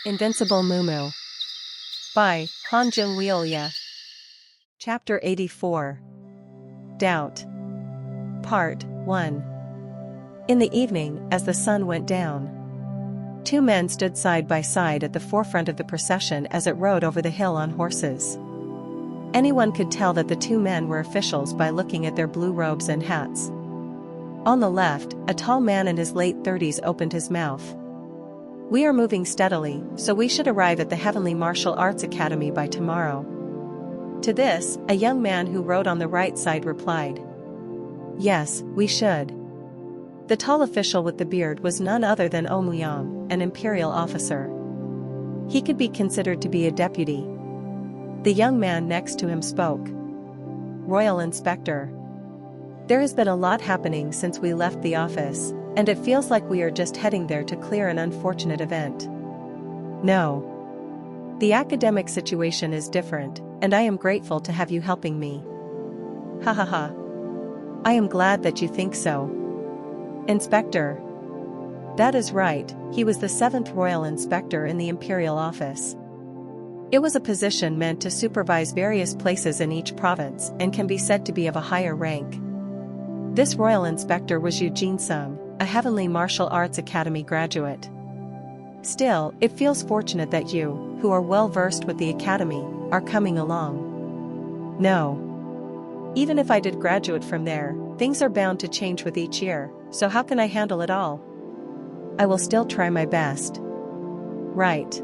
Invincible Mumu by Han Jung-Wheolya. Chapter 84. Doubt. Part 1. In the evening, as the sun went down, two men stood side by side at the forefront of the procession as it rode over the hill on horses. Anyone could tell that the two men were officials by looking at their blue robes and hats. On the left, a tall man in his late 30s opened his mouth. "We are moving steadily, so we should arrive at the Heavenly Martial Arts Academy by tomorrow." To this, a young man who rode on the right side replied, "Yes, we should." The tall official with the beard was none other than Omuyang, an imperial officer. He could be considered to be a deputy. The young man next to him spoke. "Royal Inspector. There has been a lot happening since we left the office, and it feels like we are just heading there to clear an unfortunate event." "No. The academic situation is different, and I am grateful to have you helping me." "Ha ha ha. I am glad that you think so." "Inspector." That is right, he was the 7th Royal Inspector in the Imperial Office. It was a position meant to supervise various places in each province and can be said to be of a higher rank. This Royal Inspector was Eugene Sung, a Heavenly Martial Arts Academy graduate. Still, it feels fortunate that you, who are well versed with the Academy, are coming along. "No. Even if I did graduate from there, things are bound to change with each year, so how can I handle it all?" "I will still try my best." "Right."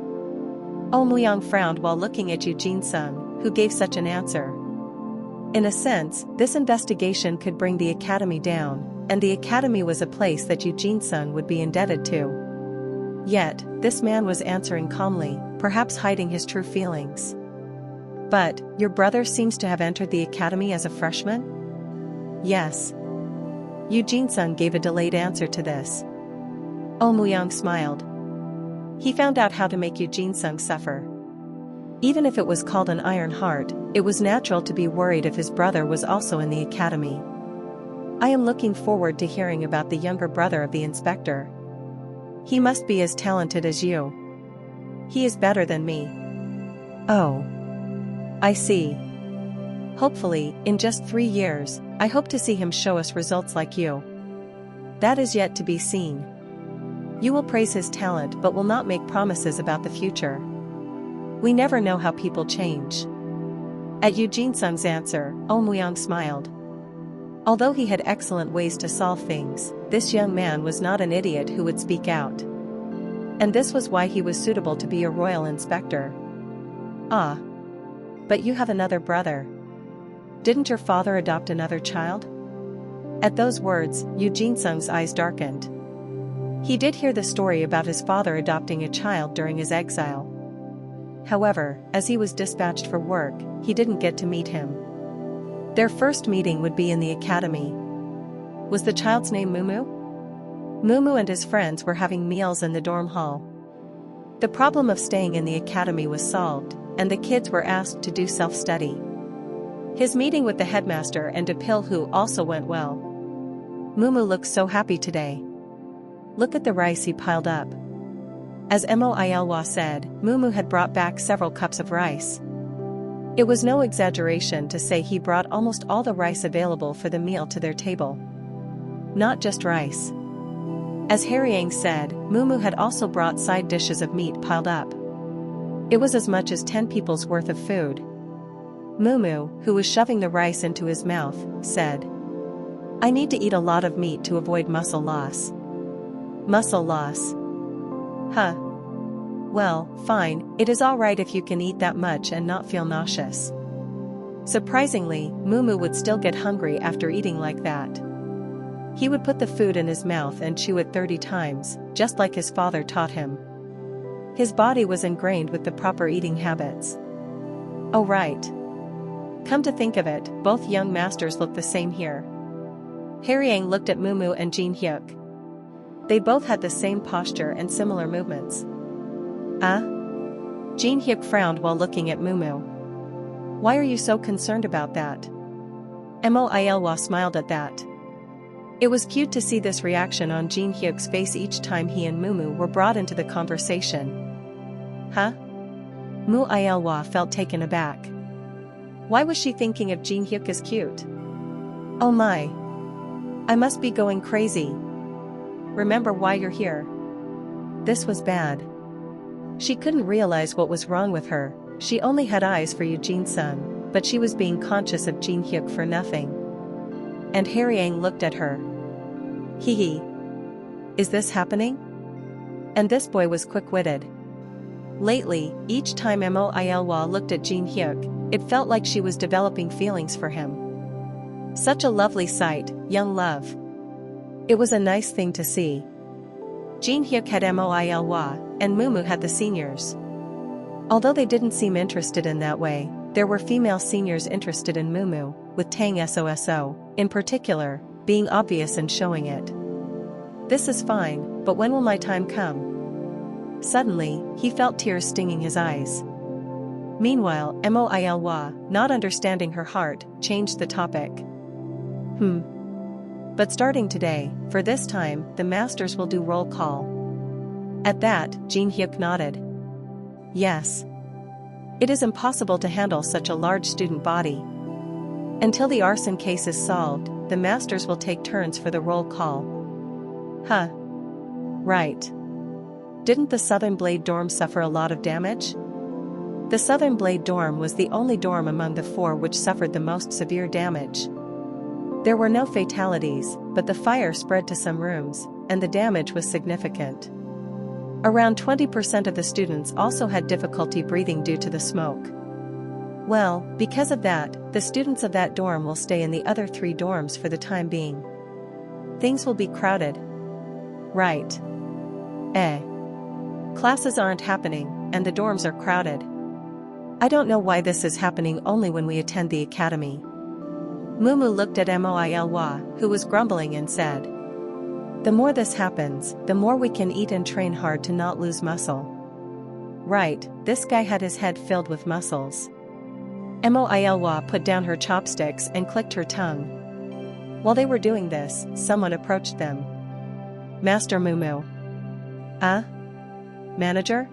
Omuyang frowned while looking at Eugene Sung, who gave such an answer. In a sense, this investigation could bring the Academy down, and the Academy was a place that Eugene Sung would be indebted to. Yet, this man was answering calmly, perhaps hiding his true feelings. "But, your brother seems to have entered the Academy as a freshman?" "Yes." Eugene Sung gave a delayed answer to this. Omuyang smiled. He found out how to make Eugene Sung suffer. Even if it was called an iron heart, it was natural to be worried if his brother was also in the Academy. "I am looking forward to hearing about the younger brother of the inspector. He must be as talented as you." "He is better than me." "Oh. I see. Hopefully, in just 3 years, I hope to see him show us results like you." "That is yet to be seen. You will praise his talent but will not make promises about the future. We never know how people change." At Eugene Sung's answer, Omuyang smiled. Although he had excellent ways to solve things, this young man was not an idiot who would speak out. And this was why he was suitable to be a royal inspector. "Ah. But you have another brother. Didn't your father adopt another child?" At those words, Eugene Sung's eyes darkened. He did hear the story about his father adopting a child during his exile. However, as he was dispatched for work, he didn't get to meet him. Their first meeting would be in the Academy. Was the child's name Mumu? Mumu and his friends were having meals in the dorm hall. The problem of staying in the Academy was solved, and the kids were asked to do self-study. His meeting with the headmaster and Apilhu also went well. "Mumu looks so happy today. Look at the rice he piled up." As Moilwa said, Mumu had brought back several cups of rice. It was no exaggeration to say he brought almost all the rice available for the meal to their table. Not just rice. As Haryang said, Mumu had also brought side dishes of meat piled up. It was as much as 10 people's worth of food. Mumu, who was shoving the rice into his mouth, said, "I need to eat a lot of meat to avoid muscle loss." "Muscle loss? Huh. Well, fine, it is alright if you can eat that much and not feel nauseous." Surprisingly, Mumu would still get hungry after eating like that. He would put the food in his mouth and chew it 30 times, just like his father taught him. His body was ingrained with the proper eating habits. "Oh right. Come to think of it, both young masters look the same here." Haryang looked at Mumu and Jin Hyuk. They both had the same posture and similar movements. Jin Hyuk frowned while looking at Mumu. "Why are you so concerned about that?" Moilwa smiled at that. It was cute to see this reaction on Jin Hyuk's face each time he and Mumu were brought into the conversation. Huh? Mu Ilwa felt taken aback. Why was she thinking of Jin Hyuk as cute? Oh my. I must be going crazy. Remember why you're here. This was bad. She couldn't realize what was wrong with her. She only had eyes for Eugene-sun, but she was being conscious of Jin Hyuk for nothing. And Haryang looked at her. Hee hee. Is this happening? And this boy was quick-witted. Lately, each time Mo Ilwa looked at Jin Hyuk, it felt like she was developing feelings for him. Such a lovely sight, young love. It was a nice thing to see. Jin Hyuk had Mo Ilwa, and Mumu had the seniors. Although they didn't seem interested in that way, there were female seniors interested in Mumu, with Tang Soso, in particular, being obvious and showing it. This is fine, but when will my time come? Suddenly, he felt tears stinging his eyes. Meanwhile, Mo Ilwa, not understanding her heart, changed the topic. But starting today, for this time, the masters will do roll call. At that, Jin Hyuk nodded. Yes. It is impossible to handle such a large student body. Until the arson case is solved, the masters will take turns for the roll call. Huh. Right. Didn't the Southern Blade dorm suffer a lot of damage? The Southern Blade dorm was the only dorm among the four which suffered the most severe damage. There were no fatalities, but the fire spread to some rooms, and the damage was significant. Around 20% of the students also had difficulty breathing due to the smoke. Well, because of that, the students of that dorm will stay in the other 3 dorms for the time being. Things will be crowded. Right. Classes aren't happening, and the dorms are crowded. I don't know why this is happening only when we attend the academy. Mumu looked at Mo Ilwa, who was grumbling, and said, the more this happens, the more we can eat and train hard to not lose muscle. Right, this guy had his head filled with muscles. Mo Ilwa put down her chopsticks and clicked her tongue. While they were doing this, someone approached them. Master Mumu. Manager?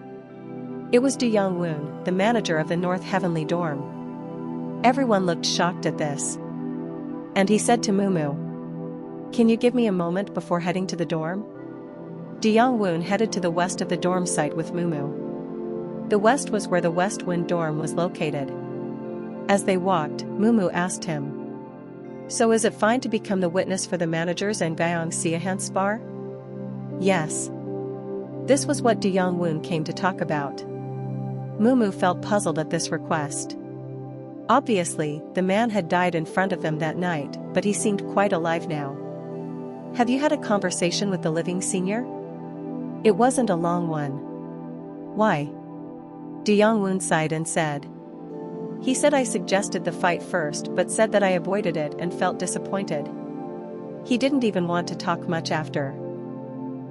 It was Du Young-woon, the manager of the North Heavenly dorm. Everyone looked shocked at this. And he said to Mumu, can you give me a moment before heading to the dorm? Du Young-woon headed to the west of the dorm site with Mumu. The west was where the West Wind dorm was located. As they walked, Mumu asked him, so is it fine to become the witness for the managers and Gyeong Seohan's spar? Yes. This was what Du Young-woon came to talk about. Mumu felt puzzled at this request. Obviously, the man had died in front of them that night, but he seemed quite alive now. Have you had a conversation with the living senior? It wasn't a long one. Why? Du Young-woon sighed and said. He said I suggested the fight first but said that I avoided it and felt disappointed. He didn't even want to talk much after.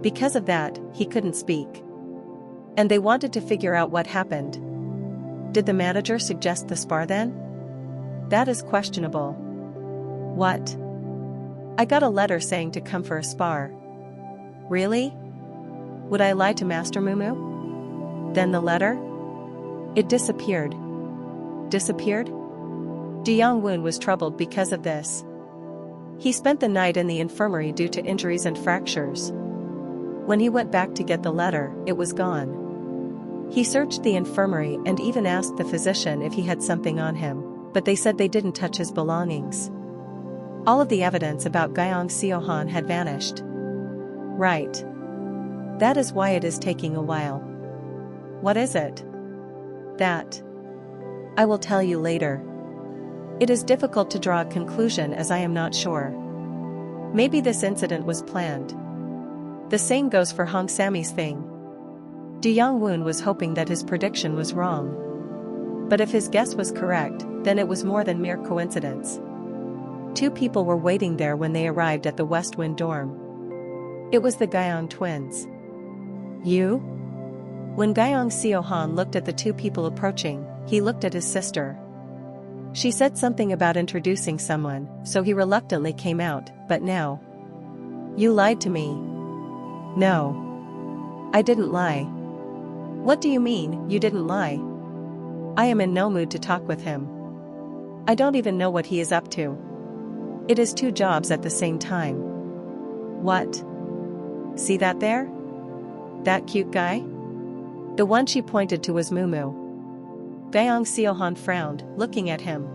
Because of that, he couldn't speak. And they wanted to figure out what happened. Did the manager suggest the spar then? That is questionable. What? I got a letter saying to come for a spar. Really? Would I lie to Master Mumu? Then the letter? It disappeared. Disappeared? Du Young-woon was troubled because of this. He spent the night in the infirmary due to injuries and fractures. When he went back to get the letter, it was gone. He searched the infirmary and even asked the physician if he had something on him, but they said they didn't touch his belongings. All of the evidence about Gyeong Seohan had vanished. Right. That is why it is taking a while. What is it? That. I will tell you later. It is difficult to draw a conclusion as I am not sure. Maybe this incident was planned. The same goes for Hong Sami's thing. Du Young-woon was hoping that his prediction was wrong. But if his guess was correct, then it was more than mere coincidence. 2 people were waiting there when they arrived at the West Wind dorm. It was the Gyeong twins. You? When Gyeong Seohan looked at the 2 people approaching, he looked at his sister. She said something about introducing someone, so he reluctantly came out, but now. You lied to me. No. I didn't lie. What do you mean, you didn't lie? I am in no mood to talk with him. I don't even know what he is up to. It is 2 jobs at the same time. What? See that there? That cute guy? The one she pointed to was Mumu. Byung Seohan frowned, looking at him.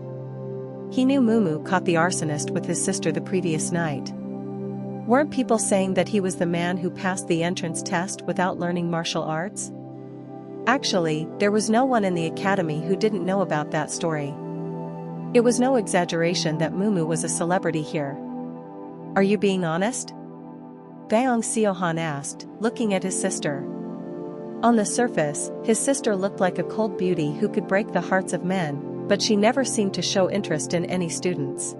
He knew Mumu caught the arsonist with his sister the previous night. Weren't people saying that he was the man who passed the entrance test without learning martial arts? Actually, there was no one in the academy who didn't know about that story. It was no exaggeration that Mumu was a celebrity here. Are you being honest? Byung Seohan asked, looking at his sister. On the surface, his sister looked like a cold beauty who could break the hearts of men, but she never seemed to show interest in any students.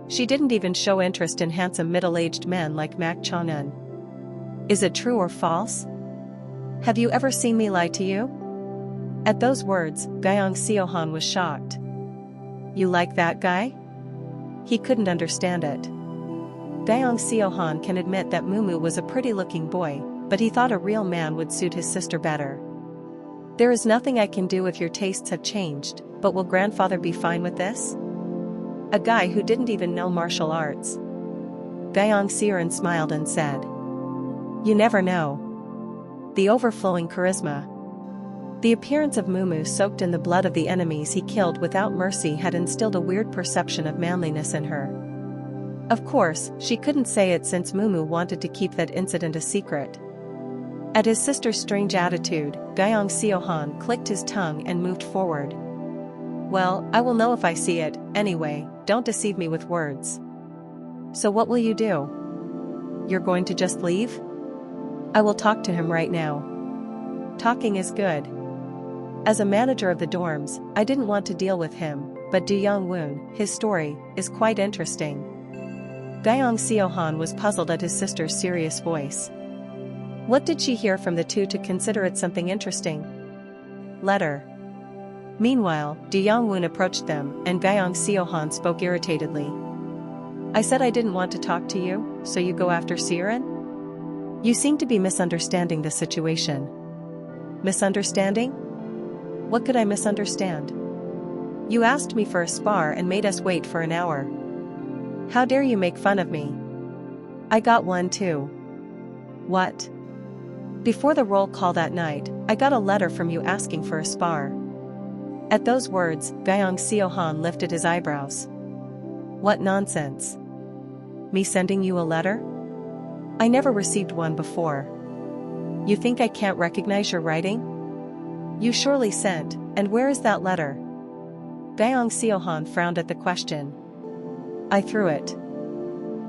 She didn't even show interest in handsome middle-aged men like Mak Chonun. Is it true or false? Have you ever seen me lie to you? At those words, Byung Seohan was shocked. You like that guy? He couldn't understand it. Byung Seohan can admit that Mumu was a pretty-looking boy, but he thought a real man would suit his sister better. There is nothing I can do if your tastes have changed, but will grandfather be fine with this? A guy who didn't even know martial arts. Byung Seohan smiled and said. You never know. The overflowing charisma. The appearance of Mumu soaked in the blood of the enemies he killed without mercy had instilled a weird perception of manliness in her. Of course, she couldn't say it since Mumu wanted to keep that incident a secret. At his sister's strange attitude, Byung Seohan clicked his tongue and moved forward. Well, I will know if I see it, anyway, don't deceive me with words. So what will you do? You're going to just leave? I will talk to him right now. Talking is good. As a manager of the dorms, I didn't want to deal with him, but Do Young-woon, his story, is quite interesting. Byung Seohan was puzzled at his sister's serious voice. What did she hear from the two to consider it something interesting? Letter. Meanwhile, Do Young-woon approached them, and Byung Seohan spoke irritatedly. I said I didn't want to talk to you, so you go after Siren? You seem to be misunderstanding the situation. Misunderstanding? What could I misunderstand? You asked me for a spar and made us wait for an hour. How dare you make fun of me? I got one too. What? Before the roll call that night, I got a letter from you asking for a spar. At those words, Byung Seohan lifted his eyebrows. What nonsense. Me sending you a letter? I never received one before. You think I can't recognize your writing? You surely sent, and where is that letter? Byung Seohan frowned at the question. I threw it.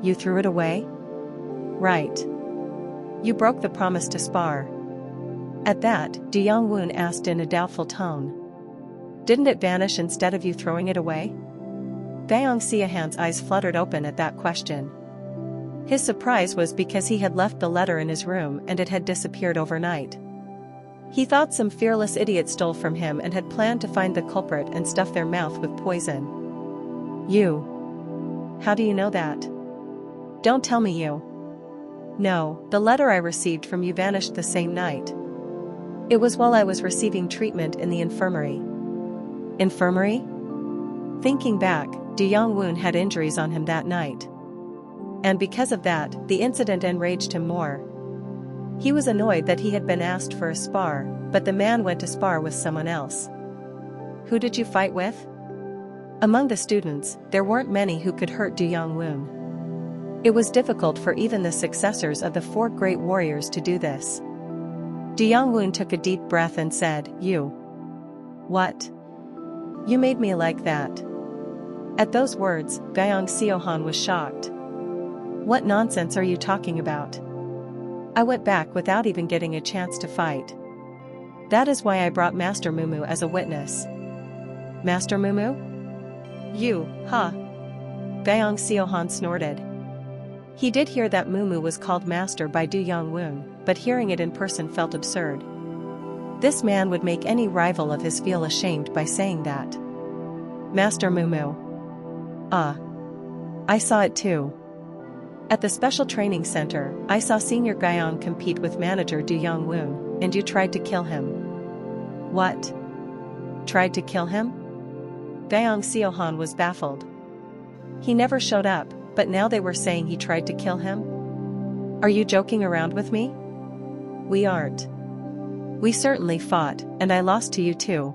You threw it away? Right. You broke the promise to spar. At that, Do Young-woon asked in a doubtful tone. Didn't it vanish instead of you throwing it away? Byung Seohan's eyes fluttered open at that question. His surprise was because he had left the letter in his room and it had disappeared overnight. He thought some fearless idiot stole from him and had planned to find the culprit and stuff their mouth with poison. You. How do you know that? Don't tell me you. No, the letter I received from you vanished the same night. It was while I was receiving treatment in the infirmary. Infirmary? Thinking back, Do Young-woon had injuries on him that night. And because of that, the incident enraged him more. He was annoyed that he had been asked for a spar, but the man went to spar with someone else. Who did you fight with? Among the students, there weren't many who could hurt Do Young-woon. It was difficult for even the successors of the 4 great warriors to do this. Do Young-woon took a deep breath and said, You. What? You made me like that. At those words, Byung Seohan was shocked. What nonsense are you talking about? I went back without even getting a chance to fight. That is why I brought Master Mumu as a witness. Master Mumu? You, huh? Byung Seohan snorted. He did hear that Mumu was called Master by Do Young-woon, but hearing it in person felt absurd. This man would make any rival of his feel ashamed by saying that. Master Mumu. I saw it too. At the special training center, I saw Senior Gyeong compete with manager Do Young-woon. and you tried to kill him. What? Tried to kill him? Gyeong Seohan was baffled. He never showed up, but now they were saying he tried to kill him? Are you joking around with me? We aren't. We certainly fought, and I lost to you too.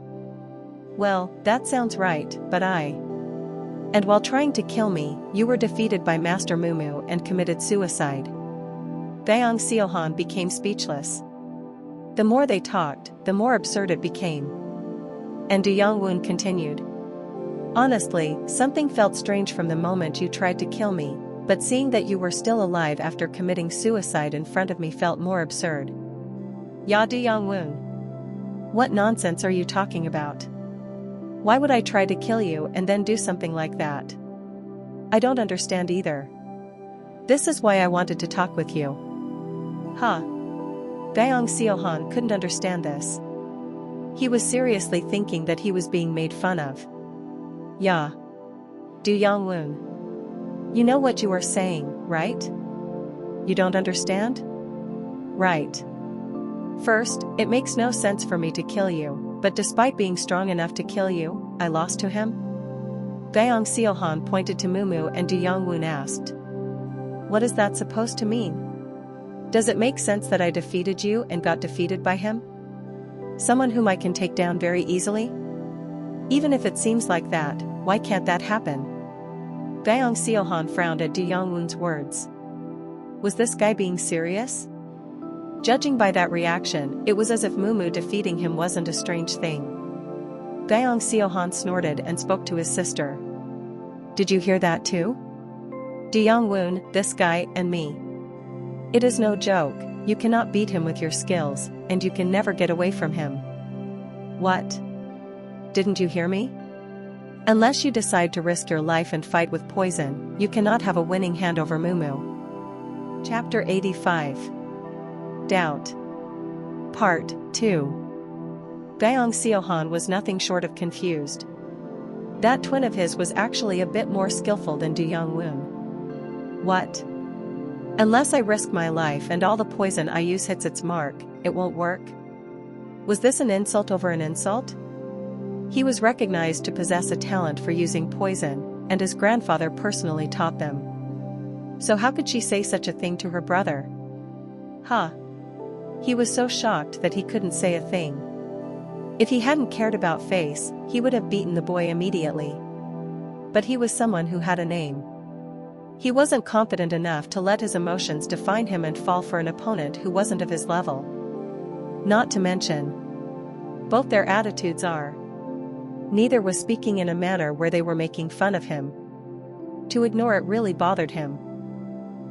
Well, that sounds right, but And while trying to kill me, you were defeated by Master Mumu and committed suicide. Gyeong Seohan became speechless. The more they talked, the more absurd it became. And Du Young-woon continued. Honestly, something felt strange from the moment you tried to kill me, but seeing that you were still alive after committing suicide in front of me felt more absurd. Ya Du Young-woon. What nonsense are you talking about? Why would I try to kill you and then do something like that? I don't understand either. This is why I wanted to talk with you. Huh? Gyeong Seohan couldn't understand this. He was seriously thinking that he was being made fun of. Yeah. Du Young-woon. You know what you are saying, right? You don't understand? Right. First, it makes no sense for me to kill you, but despite being strong enough to kill you, I lost to him? Gyeong Seohan pointed to Mumu and Du Young-woon asked. What is that supposed to mean? Does it make sense that I defeated you and got defeated by him? Someone whom I can take down very easily? Even if it seems like that, why can't that happen? Gyeong Seohan frowned at Du Young-woon's words. Was this guy being serious? Judging by that reaction, it was as if Mumu defeating him wasn't a strange thing. Gyeong Seohan snorted and spoke to his sister. Did you hear that too? Du Young-woon, this guy, and me. It is no joke, you cannot beat him with your skills, and you can never get away from him. What? Didn't you hear me? Unless you decide to risk your life and fight with poison, you cannot have a winning hand over Mumu. Chapter 85. Doubt. Part 2. Gyeong Seohan was nothing short of confused. That twin of his was actually a bit more skillful than Du Young-woon. What? Unless I risk my life and all the poison I use hits its mark, it won't work? Was this an insult over an insult? He was recognized to possess a talent for using poison, and his grandfather personally taught them. So how could she say such a thing to her brother? Huh? He was so shocked that he couldn't say a thing. If he hadn't cared about face, he would have beaten the boy immediately. But he was someone who had a name. He wasn't confident enough to let his emotions define him and fall for an opponent who wasn't of his level. Not to mention, both their attitudes are. Neither was speaking in a manner where they were making fun of him. To ignore it really bothered him.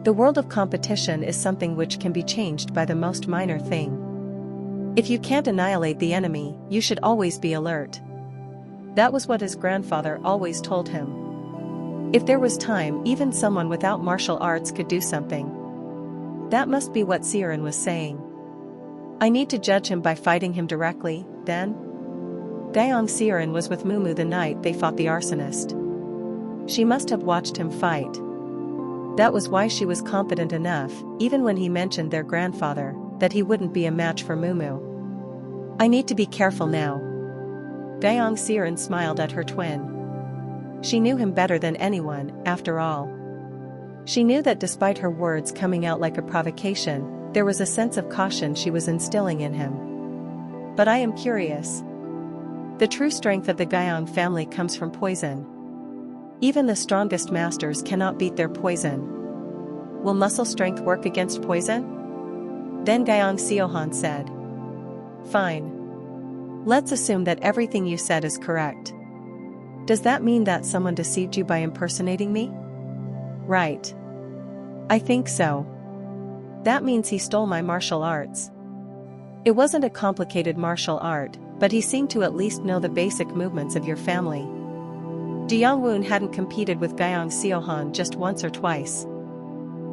The world of competition is something which can be changed by the most minor thing. If you can't annihilate the enemy, you should always be alert. That was what his grandfather always told him. If there was time, even someone without martial arts could do something. That must be what Siren was saying. I need to judge him by fighting him directly, then? Gyeong Siren was with Mumu the night they fought the arsonist. She must have watched him fight. That was why she was confident enough, even when he mentioned their grandfather, that he wouldn't be a match for Mumu. I need to be careful now. Gyeong Siren smiled at her twin. She knew him better than anyone, after all. She knew that despite her words coming out like a provocation, there was a sense of caution she was instilling in him. But I am curious. The true strength of the Gyeong family comes from poison. Even the strongest masters cannot beat their poison. Will muscle strength work against poison? Then Gyeong Seohan said. Fine. Let's assume that everything you said is correct. Does that mean that someone deceived you by impersonating me? Right. I think so. That means he stole my martial arts. It wasn't a complicated martial art, but he seemed to at least know the basic movements of your family. Du Young-woon hadn't competed with Gyeong Seohan just once or twice.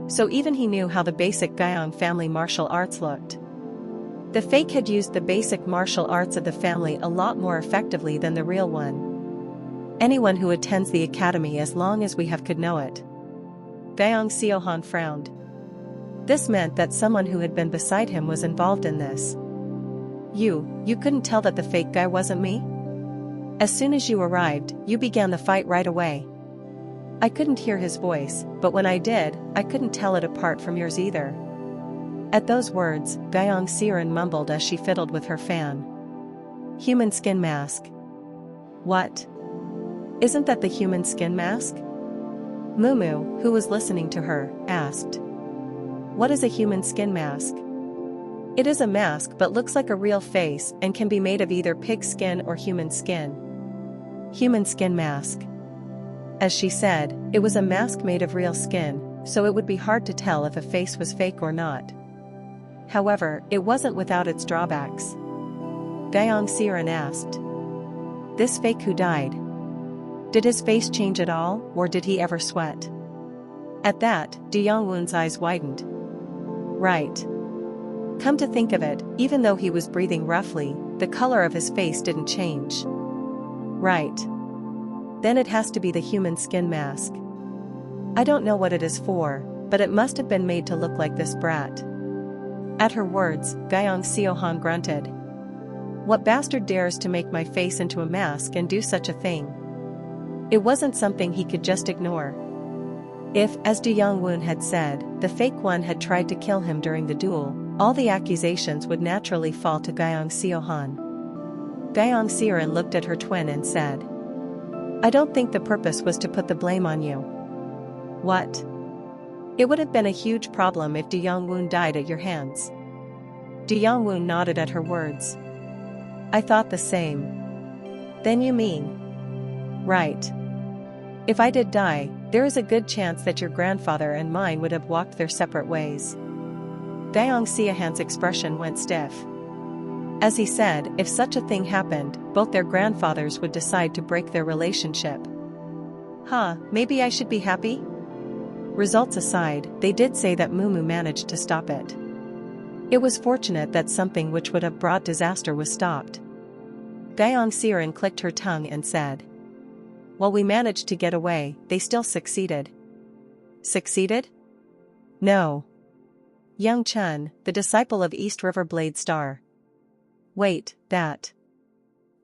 So even he knew how the basic Gyeong family martial arts looked. The fake had used the basic martial arts of the family a lot more effectively than the real one. Anyone who attends the academy as long as we have could know it. Gyeong Seohan frowned. This meant that someone who had been beside him was involved in this. You couldn't tell that the fake guy wasn't me? As soon as you arrived, you began the fight right away. I couldn't hear his voice, but when I did, I couldn't tell it apart from yours either. At those words, Gyeong Siren mumbled as she fiddled with her fan. Human skin mask. What? Isn't that the human skin mask? Mumu, who was listening to her, asked. What is a human skin mask? It is a mask but looks like a real face and can be made of either pig skin or human skin. Human skin mask. As she said, it was a mask made of real skin, so it would be hard to tell if a face was fake or not. However, it wasn't without its drawbacks. Gyeong Siren asked. This fake who died? Did his face change at all, or did he ever sweat? At that, Deyoungwon's eyes widened. Right. Come to think of it, even though he was breathing roughly, the color of his face didn't change. Right. Then it has to be the human skin mask. I don't know what it is for, but it must have been made to look like this brat. At her words, Gyeong Seohan grunted. What bastard dares to make my face into a mask and do such a thing? It wasn't something he could just ignore. If, as Deyoungwon had said, the fake one had tried to kill him during the duel, all the accusations would naturally fall to Gyeong Seohan. Gyeong Siren looked at her twin and said, I don't think the purpose was to put the blame on you. What? It would have been a huge problem if Deyoungwon died at your hands. Deyoungwon nodded at her words. I thought the same. Then you mean? Right. If I did die, there is a good chance that your grandfather and mine would have walked their separate ways. Gyeong Seohan's expression went stiff. As he said, if such a thing happened, both their grandfathers would decide to break their relationship. Maybe I should be happy? Results aside, they did say that Mumu managed to stop it. It was fortunate that something which would have brought disaster was stopped. Gyeong Siren clicked her tongue and said. While we managed to get away, they still succeeded. Succeeded? No. Young Chun, the disciple of East River Blade Star. Wait, that.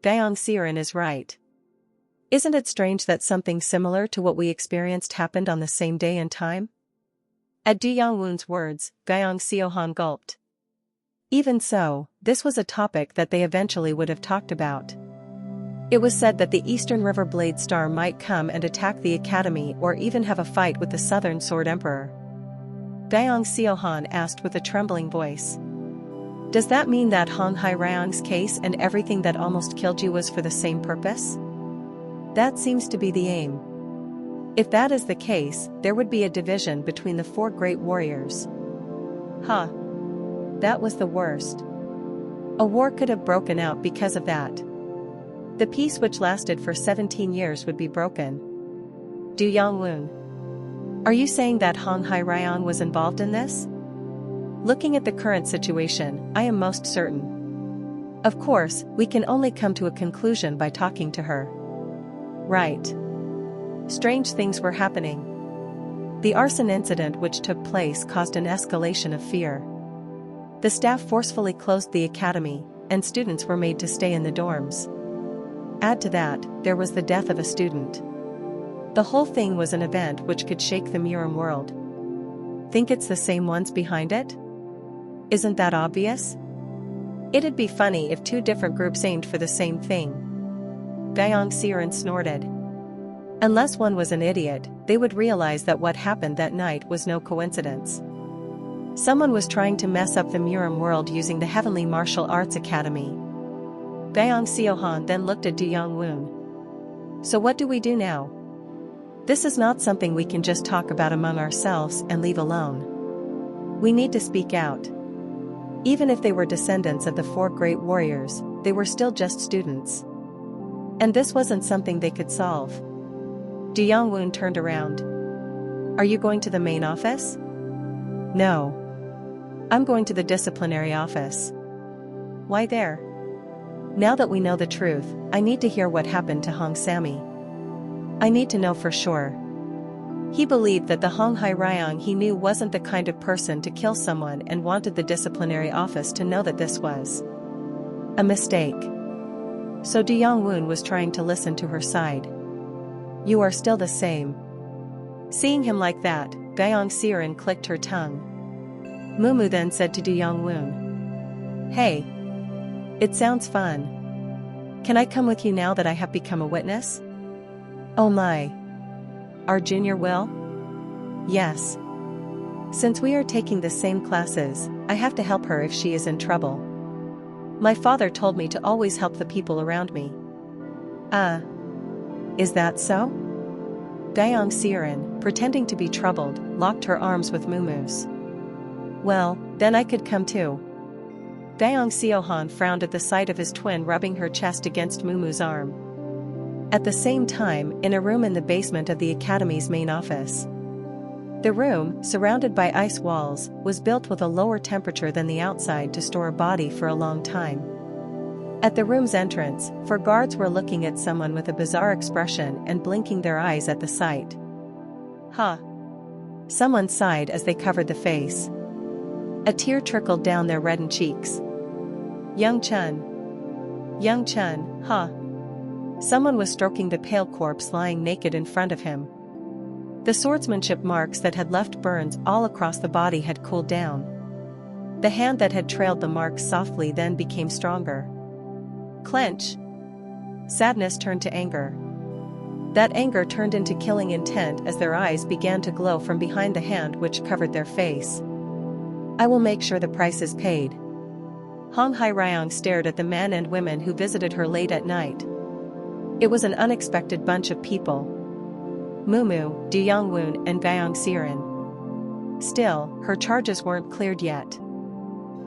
Gyeong Siren is right. Isn't it strange that something similar to what we experienced happened on the same day and time? At Deyoungwon's words, Gyeong Seohan gulped. Even so, this was a topic that they eventually would have talked about. It was said that the Eastern River Blade Star might come and attack the academy or even have a fight with the Southern Sword Emperor. Gyeong Seohan asked with a trembling voice. Does that mean that Hong Hai-ryang's case and everything that almost killed you was for the same purpose? That seems to be the aim. If that is the case, there would be a division between the four great warriors. That was the worst. A war could have broken out because of that. The peace which lasted for 17 years would be broken. Deyoungwon. Are you saying that Hong Hai-ryang was involved in this? Looking at the current situation, I am most certain. Of course, we can only come to a conclusion by talking to her. Right. Strange things were happening. The arson incident which took place caused an escalation of fear. The staff forcefully closed the academy, and students were made to stay in the dorms. Add to that, there was the death of a student. The whole thing was an event which could shake the Murum world. Think it's the same ones behind it? Isn't that obvious? It'd be funny if two different groups aimed for the same thing. Gyeong Siren snorted. Unless one was an idiot, they would realize that what happened that night was no coincidence. Someone was trying to mess up the Murum world using the Heavenly Martial Arts Academy. Gyeong Seohan then looked at Deyoungwon. So what do we do now? This is not something we can just talk about among ourselves and leave alone. We need to speak out. Even if they were descendants of the four great warriors, they were still just students. And this wasn't something they could solve. Deyoungwon turned around. Are you going to the main office? No. I'm going to the disciplinary office. Why there? Now that we know the truth, I need to hear what happened to Hong Sammy. I need to know for sure. He believed that the Hong Hai-ryang he knew wasn't the kind of person to kill someone and wanted the disciplinary office to know that this was. A mistake. So Du Yongwon was trying to listen to her side. You are still the same. Seeing him like that, Gyeong Seorin clicked her tongue. Mumu then said to Du Yongwon. Hey. It sounds fun. Can I come with you now that I have become a witness? Oh my. Our junior will? Yes. Since we are taking the same classes, I have to help her if she is in trouble. My father told me to always help the people around me. Is that so? Gyeong Seorin, pretending to be troubled, locked her arms with Mumu's. Well, then I could come too. Gyeong Seohan frowned at the sight of his twin rubbing her chest against Mumu's arm. At the same time, in a room in the basement of the academy's main office. The room, surrounded by ice walls, was built with a lower temperature than the outside to store a body for a long time. At the room's entrance, 4 guards were looking at someone with a bizarre expression and blinking their eyes at the sight. Huh. Someone sighed as they covered the face. A tear trickled down their reddened cheeks. Young Chun, huh? Someone was stroking the pale corpse lying naked in front of him. The swordsmanship marks that had left burns all across the body had cooled down. The hand that had trailed the marks softly then became stronger. Clench. Sadness turned to anger. That anger turned into killing intent as their eyes began to glow from behind the hand which covered their face. I will make sure the price is paid. Hong Hai-ryong stared at the men and women who visited her late at night. It was an unexpected bunch of people. Mumu, Du Yongwon and Gyeong Seorin. Still, her charges weren't cleared yet.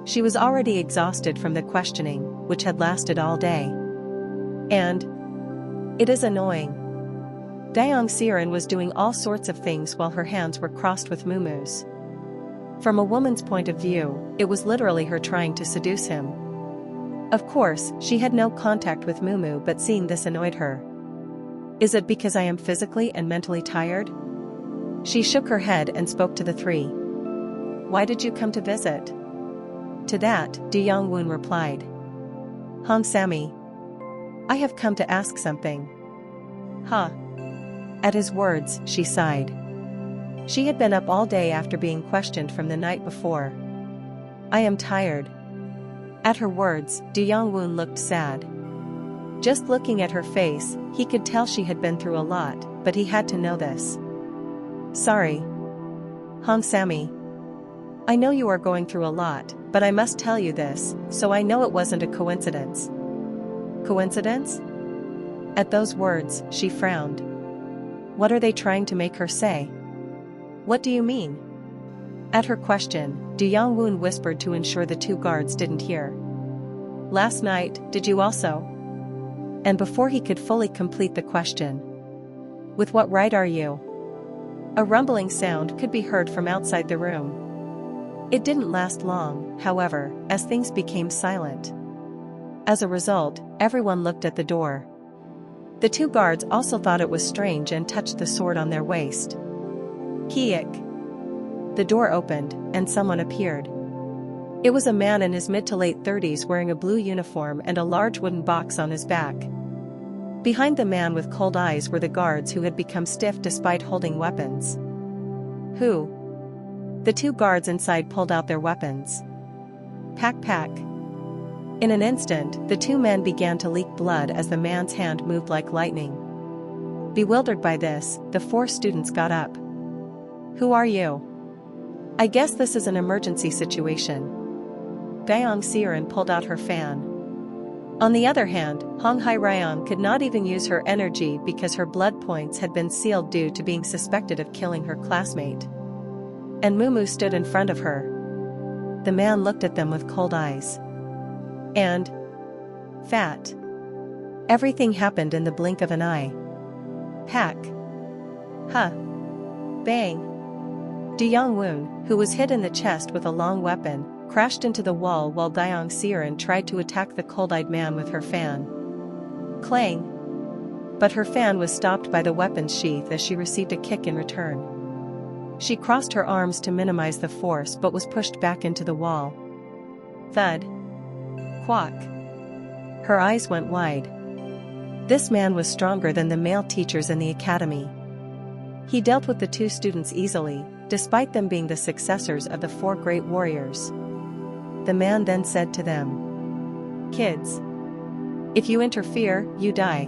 She was already exhausted from the questioning, which had lasted all day. And it is annoying. Gyeong Seorin was doing all sorts of things while her hands were crossed with Mumu's. From a woman's point of view, it was literally her trying to seduce him. Of course, she had no contact with Mumu, but seeing this annoyed her. Is it because I am physically and mentally tired? She shook her head and spoke to the 3. Why did you come to visit? To that, Du Yongwon replied. Hong Sammy. I have come to ask something. Huh. At his words, she sighed. She had been up all day after being questioned from the night before. I am tired. At her words, Du Yongwon looked sad. Just looking at her face, he could tell she had been through a lot, but he had to know this. Sorry. Hong Sammy. I know you are going through a lot, but I must tell you this, so I know it wasn't a coincidence. Coincidence? At those words, she frowned. What are they trying to make her say? What do you mean? At her question, Du Yongwon whispered to ensure the 2 guards didn't hear. Last night, did you also? And before he could fully complete the question. With what right are you? A rumbling sound could be heard from outside the room. It didn't last long, however, as things became silent. As a result, everyone looked at the door. The 2 guards also thought it was strange and touched the sword on their waist. Kiik. The door opened, and someone appeared. It was a man in his mid to late 30s wearing a blue uniform and a large wooden box on his back. Behind the man with cold eyes were the guards who had become stiff despite holding weapons. Who? The 2 guards inside pulled out their weapons. Pack. In an instant, the 2 men began to leak blood as the man's hand moved like lightning. Bewildered by this, the 4 students got up. Who are you? I guess this is an emergency situation. Gyeong Seorin pulled out her fan. On the other hand, Hong Hai-ryong could not even use her energy because her blood points had been sealed due to being suspected of killing her classmate. And Mumu stood in front of her. The man looked at them with cold eyes. And fat. Everything happened in the blink of an eye. Pack. Huh. Bang. Du Yongwon, who was hit in the chest with a long weapon, crashed into the wall while Gyeong Seorin tried to attack the cold-eyed man with her fan. Clang! But her fan was stopped by the weapon's sheath as she received a kick in return. She crossed her arms to minimize the force but was pushed back into the wall. Thud. Quack. Her eyes went wide. This man was stronger than the male teachers in the academy. He dealt with the two students easily, despite them being the successors of the four great warriors. The man then said to them, "Kids, if you interfere, you die."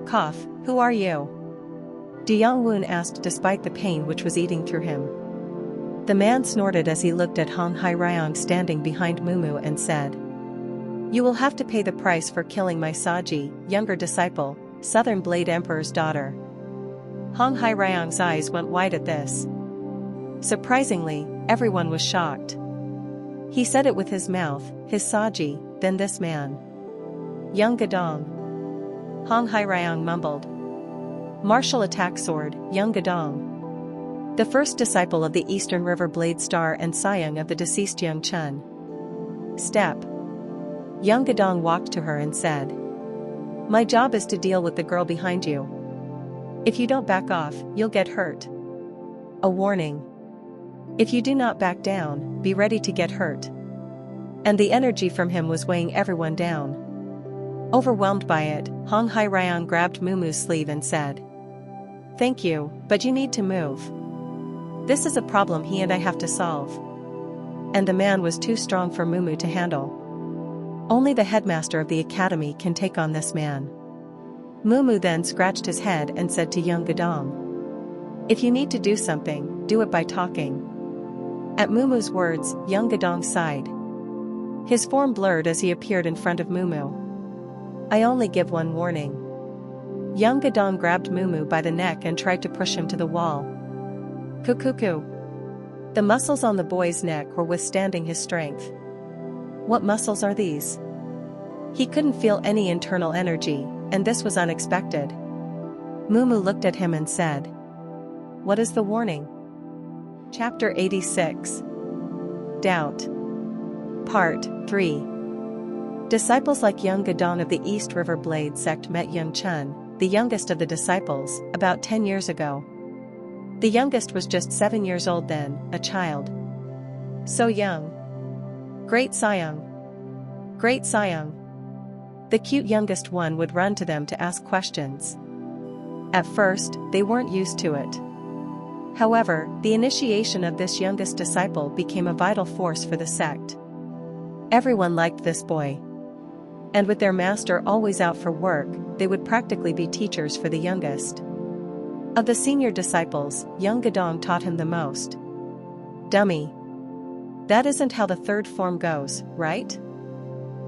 Cough, who are you? Woon asked despite the pain which was eating through him. The man snorted as he looked at Hong Hai-ryong standing behind Mumu and said, "You will have to pay the price for killing my Saji, younger disciple, Southern Blade Emperor's daughter." Hong Hai-ryong's eyes went wide at this. Surprisingly, everyone was shocked. He said it with his mouth, his Saji, then this man. "Young Gadong." Hong Hai-ryong mumbled. "Martial attack sword, Young Gadong. The first disciple of the Eastern River Blade Star and Sayang of the deceased Young Chun." "Step." Young Gadong walked to her and said, "My job is to deal with the girl behind you. If you don't back off, you'll get hurt. A warning. If you do not back down, be ready to get hurt." And the energy from him was weighing everyone down. Overwhelmed by it, Hong Hai-ryong grabbed Mumu's sleeve and said, "Thank you, but you need to move. This is a problem he and I have to solve." And the man was too strong for Mumu to handle. Only the headmaster of the academy can take on this man. Mumu then scratched his head and said to Young Gadong, "If you need to do something, do it by talking." At Mumu's words, Young Gadong sighed. His form blurred as he appeared in front of Mumu. "I only give one warning." Young Gadong grabbed Mumu by the neck and tried to push him to the wall. Kukuku. The muscles on the boy's neck were withstanding his strength. What muscles are these? He couldn't feel any internal energy, and this was unexpected. Mumu looked at him and said, "What is the warning?" Chapter 86. Doubt. Part 3. Disciples like Young Gadong of the East River Blade sect met Young Chun, the youngest of the disciples, about 10 years ago. The youngest was just 7 years old then, a child. So young. "Great Sayang. Great Sayang." The cute youngest one would run to them to ask questions. At first, they weren't used to it. However, the initiation of this youngest disciple became a vital force for the sect. Everyone liked this boy. And with their master always out for work, they would practically be teachers for the youngest. Of the senior disciples, Young Gadong taught him the most. "Dummy. That isn't how the third form goes, right?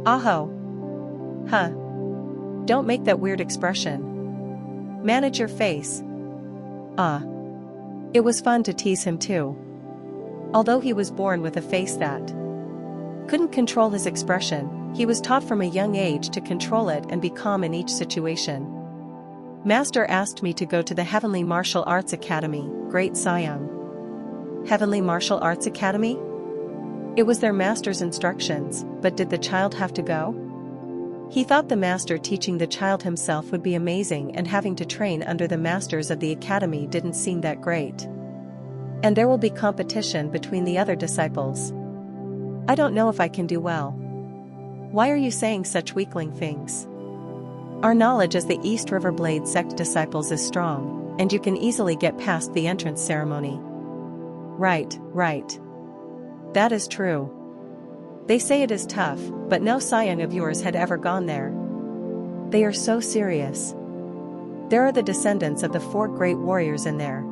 Aho. Huh. Don't make that weird expression. Manage your face. Ah." It was fun to tease him too. Although he was born with a face that couldn't control his expression, he was taught from a young age to control it and be calm in each situation. "Master asked me to go to the Heavenly Martial Arts Academy, Great Sayang." Heavenly Martial Arts Academy? It was their master's instructions, but did the child have to go? He thought the master teaching the child himself would be amazing, and having to train under the masters of the academy didn't seem that great. And there will be competition between the other disciples. "I don't know if I can do well." "Why are you saying such weakling things? Our knowledge as the East River Blade sect disciples is strong, and you can easily get past the entrance ceremony." Right. That is true. They say it is tough, but no Sayang of yours had ever gone there. They are so serious. There are the descendants of the four great warriors in there.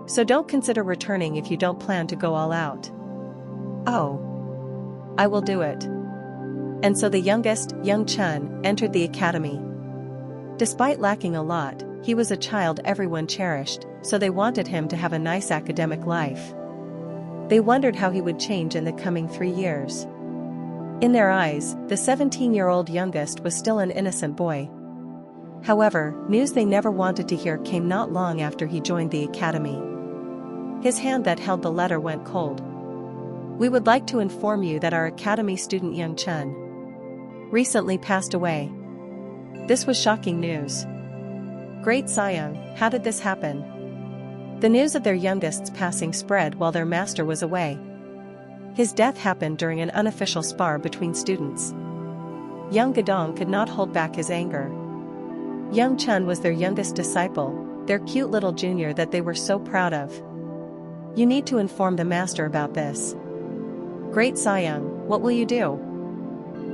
So don't consider returning if you don't plan to go all out. "Oh. I will do it." And so the youngest, Young Chun, entered the academy. Despite lacking a lot, he was a child everyone cherished, so they wanted him to have a nice academic life. They wondered how he would change in the coming 3 years. In their eyes, the 17-year-old youngest was still an innocent boy. However, news they never wanted to hear came not long after he joined the academy. His hand that held the letter went cold. "We would like to inform you that our academy student Young Chun recently passed away." This was shocking news. "Great Sayang, how did this happen?" The news of their youngest's passing spread while their master was away. His death happened during an unofficial spar between students. Young Gadong could not hold back his anger. Young Chun was their youngest disciple, their cute little junior that they were so proud of. You need to inform the master about this. Great Sayoung, what will you do?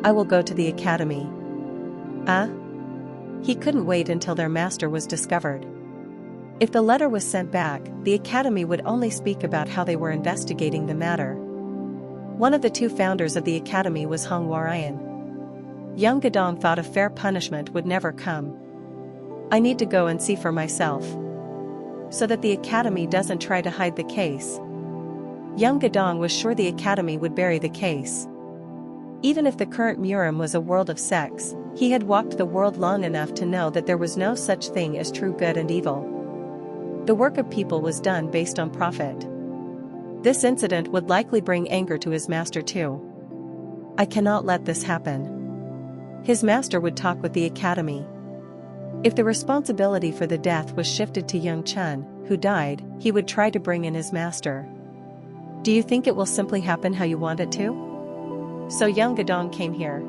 I will go to the academy. He couldn't wait until their master was discovered. If the letter was sent back, the academy would only speak about how they were investigating the matter. One of the two founders of the academy was Hong Huarayan. Young Gadong thought a fair punishment would never come. I need to go and see for myself. So that the academy doesn't try to hide the case. Young Gadong was sure the academy would bury the case. Even if the current Murim was a world of sex, he had walked the world long enough to know that there was no such thing as true good and evil. The work of people was done based on profit. This incident would likely bring anger to his master too. I cannot let this happen. His master would talk with the academy. If the responsibility for the death was shifted to Young Chun, who died, he would try to bring in his master. Do you think it will simply happen how you want it to? So Young Gadong came here.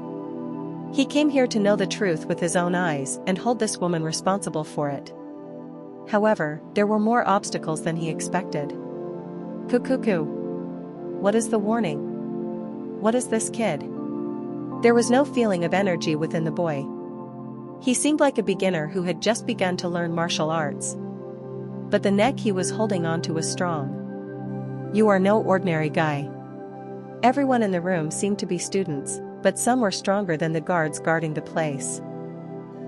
He came here to know the truth with his own eyes and hold this woman responsible for it. However, there were more obstacles than he expected. Cuckoo. What is the warning? What is this kid? There was no feeling of energy within the boy. He seemed like a beginner who had just begun to learn martial arts. But the neck he was holding onto was strong. You are no ordinary guy. Everyone in the room seemed to be students, but some were stronger than the guards guarding the place.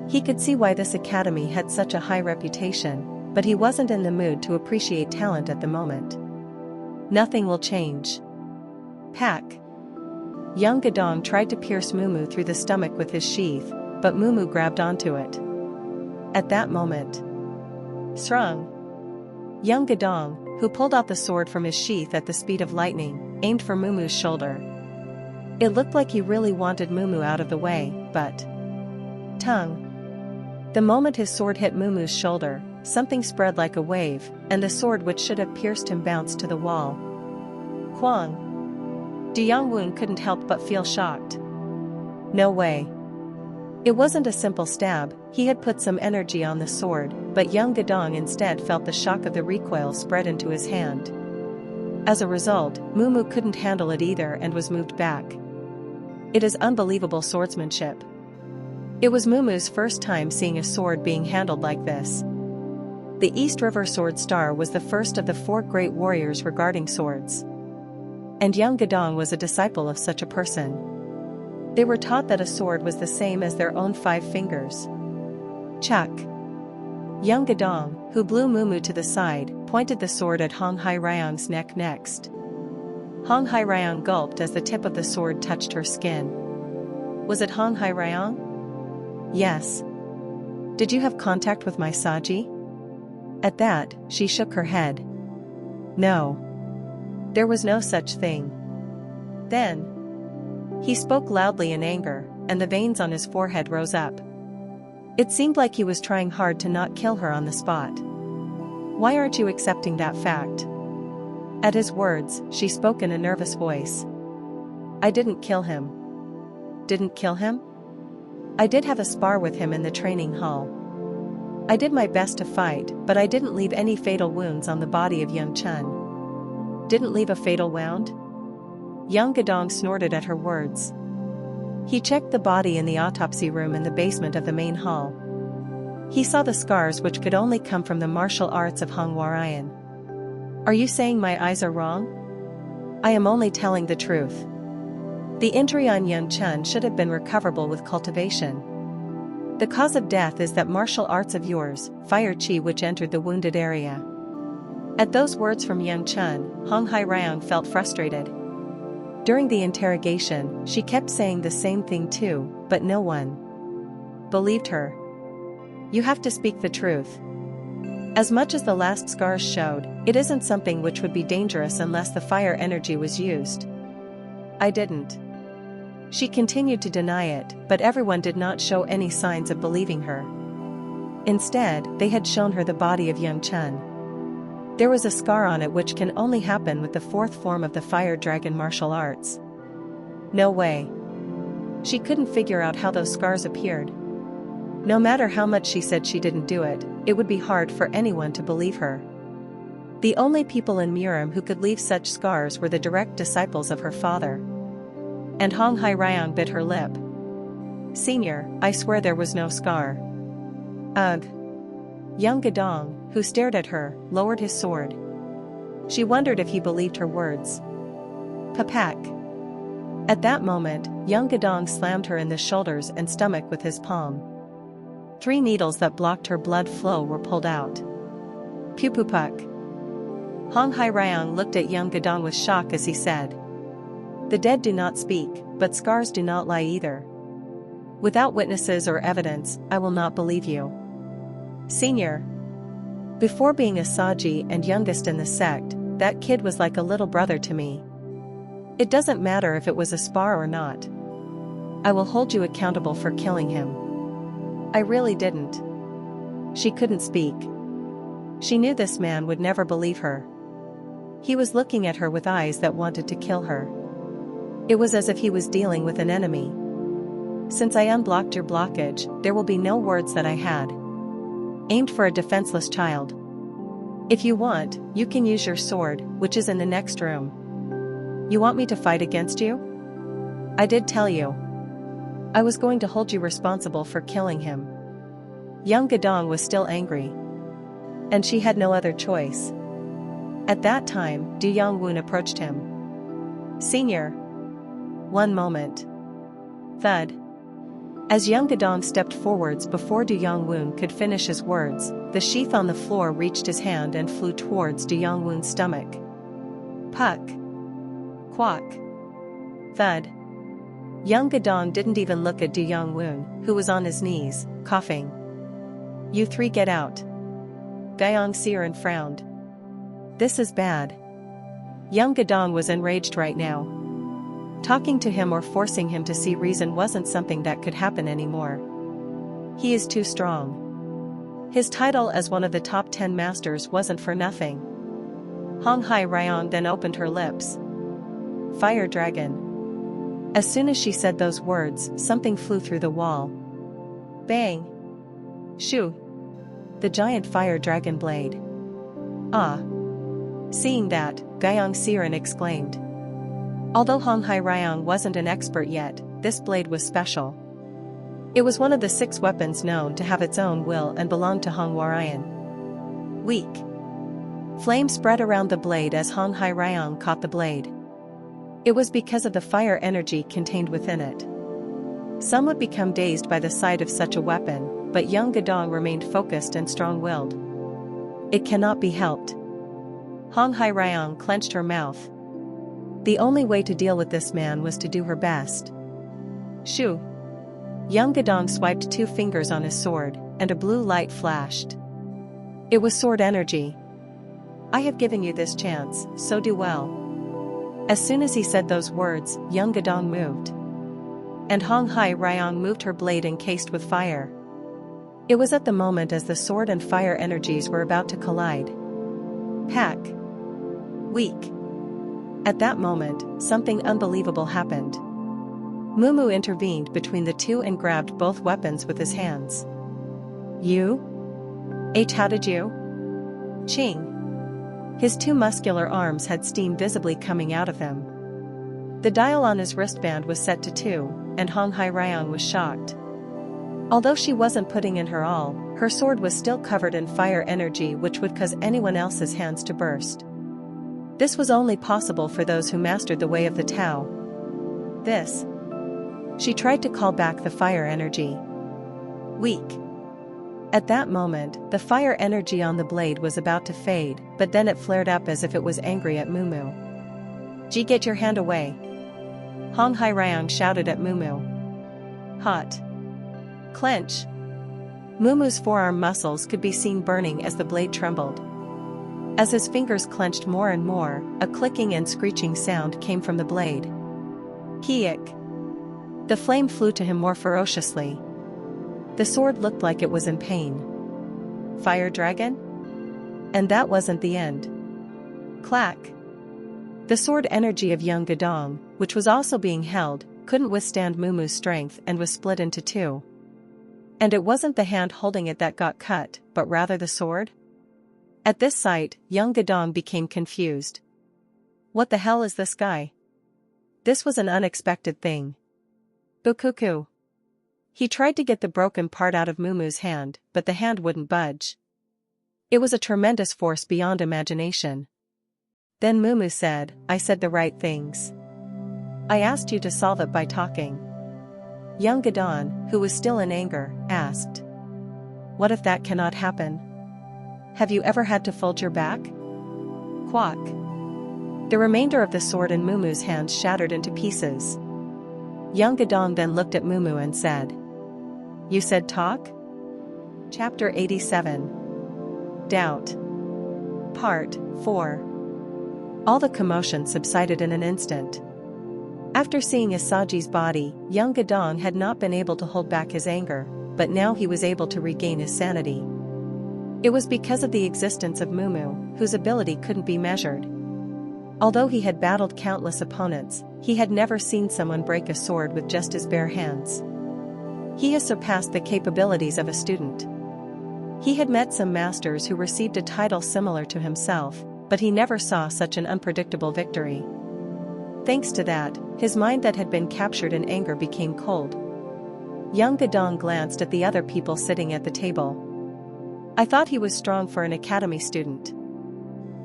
He could see why this academy had such a high reputation, but he wasn't in the mood to appreciate talent at the moment. Nothing will change. Pack. Young Gadong tried to pierce Mumu through the stomach with his sheath, but Mumu grabbed onto it. At that moment, Srung. Young Gadong, who pulled out the sword from his sheath at the speed of lightning, aimed for Mumu's shoulder. It looked like he really wanted Mumu out of the way, but... Tongue. The moment his sword hit Mumu's shoulder, something spread like a wave, and the sword which should have pierced him bounced to the wall. Kwang. De Yongwun couldn't help but feel shocked. No way. It wasn't a simple stab, he had put some energy on the sword, but Young Gadong instead felt the shock of the recoil spread into his hand. As a result, Mumu couldn't handle it either and was moved back. It is unbelievable swordsmanship. It was Mumu's first time seeing a sword being handled like this. The East River Sword Star was the first of the 4 great warriors regarding swords. And Young Gadong was a disciple of such a person. They were taught that a sword was the same as their own 5 fingers. Chuck. Young Gadong, who blew Mumu to the side, pointed the sword at Hong Hai-ryang's neck next. Hong Hai-ryang gulped as the tip of the sword touched her skin. Was it Hong Hai-ryang? Yes. Did you have contact with my Saji? At that, she shook her head. No. There was no such thing. Then. He spoke loudly in anger, and the veins on his forehead rose up. It seemed like he was trying hard to not kill her on the spot. Why aren't you accepting that fact? At his words, she spoke in a nervous voice. I didn't kill him. Didn't kill him? I did have a spar with him in the training hall. I did my best to fight, but I didn't leave any fatal wounds on the body of Young Chun. Didn't leave a fatal wound? Young Gadong snorted at her words. He checked the body in the autopsy room in the basement of the main hall. He saw the scars which could only come from the martial arts of Hong Huarayan. Are you saying my eyes are wrong? I am only telling the truth. The injury on Young Chun should have been recoverable with cultivation. The cause of death is that martial arts of yours, fire chi which entered the wounded area. At those words from Young Chun, Hong Hai-ryang felt frustrated. During the interrogation, she kept saying the same thing too, but no one believed her. You have to speak the truth. As much as the last scars showed, it isn't something which would be dangerous unless the fire energy was used. I didn't. She continued to deny it, but everyone did not show any signs of believing her. Instead, they had shown her the body of Young Chun. There was a scar on it which can only happen with the 4th form of the fire dragon martial arts. No way. She couldn't figure out how those scars appeared. No matter how much she said she didn't do it, it would be hard for anyone to believe her. The only people in Murim who could leave such scars were the direct disciples of her father. And Hong Hai Ryong bit her lip. "Senior, I swear there was no scar." "Ugh." Young Gadong, who stared at her, lowered his sword. She wondered if he believed her words. "Papak." At that moment, young Gadong slammed her in the shoulders and stomach with his palm. 3 needles that blocked her blood flow were pulled out. "Pupupuk." Hong Hai Ryong looked at young Gadong with shock as he said, "The dead do not speak, but scars do not lie either. Without witnesses or evidence, I will not believe you." "Senior." Before being a Saji and youngest in the sect, that kid was like a little brother to me. It doesn't matter if it was a spar or not. I will hold you accountable for killing him. I really didn't. She couldn't speak. She knew this man would never believe her. He was looking at her with eyes that wanted to kill her. It was as if he was dealing with an enemy. "Since I unblocked your blockage, there will be no words that I had aimed for a defenseless child. If you want, you can use your sword, which is in the next room. You want me to fight against you? I did tell you. I was going to hold you responsible for killing him." Young Gadong was still angry. And she had no other choice. At that time, Du Yongwon approached him. "Senior." "One moment." Thud. As young Gadong stepped forwards before Du Yongwon could finish his words, the sheath on the floor reached his hand and flew towards Du Yongwon's stomach. Puck. Quack. Thud. Young Gadong didn't even look at Du Yongwon, who was on his knees, coughing. "You 3 get out." Guyong Siren frowned. "This is bad." Young Gadong was enraged right now. Talking to him or forcing him to see reason wasn't something that could happen anymore. He is too strong. His title as one of the top 10 masters wasn't for nothing. Hong Hai Ryong then opened her lips. "Fire dragon." As soon as she said those words, something flew through the wall. Bang! Shoo! The giant fire dragon blade. "Ah!" Seeing that, Guyong Siren exclaimed. Although Hong Hai Ryong wasn't an expert yet, this blade was special. It was one of the 6 weapons known to have its own will and belonged to Hong Warayan. Weak. Flame spread around the blade as Hong Hai Ryong caught the blade. It was because of the fire energy contained within it. Some would become dazed by the sight of such a weapon, but young Gadong remained focused and strong-willed. It cannot be helped. Hong Hai Ryong clenched her mouth. The only way to deal with this man was to do her best. Shoo! Young Gadong swiped 2 fingers on his sword, and a blue light flashed. It was sword energy. "I have given you this chance, so do well." As soon as he said those words, young Gadong moved. And Hong Hai Ryong moved her blade encased with fire. It was at the moment as the sword and fire energies were about to collide. Pack. Weak. At that moment, something unbelievable happened. Mumu intervened between the 2 and grabbed both weapons with his hands. "You? H, how did you?" Ching. His 2 muscular arms had steam visibly coming out of them. The dial on his wristband was set to 2, and Hong Hai Ryong was shocked. Although she wasn't putting in her all, her sword was still covered in fire energy which would cause anyone else's hands to burst. This was only possible for those who mastered the way of the Tao. This. She tried to call back the fire energy. Weak. At that moment, the fire energy on the blade was about to fade, but then it flared up as if it was angry at Mumu. "Ji, get your hand away." Hong Hai Ryong shouted at Mumu. Hot. Clench. Mumu's forearm muscles could be seen burning as the blade trembled. As his fingers clenched more and more, a clicking and screeching sound came from the blade. Hiik. The flame flew to him more ferociously. The sword looked like it was in pain. Fire dragon? And that wasn't the end. Clack. The sword energy of young Gadong, which was also being held, couldn't withstand Mumu's strength and was split into two. And it wasn't the hand holding it that got cut, but rather the sword? At this sight, young Gadong became confused. What the hell is this guy? This was an unexpected thing. Bukuku. He tried to get the broken part out of Mumu's hand, but the hand wouldn't budge. It was a tremendous force beyond imagination. Then Mumu said, I said the right things. I asked you to solve it by talking. Young Gadon, who was still in anger, asked. What if that cannot happen? Have you ever had to fold your back? Quack. The remainder of the sword in Mumu's hand shattered into pieces. Young Gadong then looked at Mumu and said. You said talk? Chapter 87. Doubt. Part 4. All the commotion subsided in an instant. After seeing Asaji's body, young Gadong had not been able to hold back his anger, but now he was able to regain his sanity. It was because of the existence of Mumu, whose ability couldn't be measured. Although he had battled countless opponents, he had never seen someone break a sword with just his bare hands. He has surpassed the capabilities of a student. He had met some masters who received a title similar to himself, but he never saw such an unpredictable victory. Thanks to that, his mind that had been captured in anger became cold. Young Gadong glanced at the other people sitting at the table. I thought he was strong for an academy student.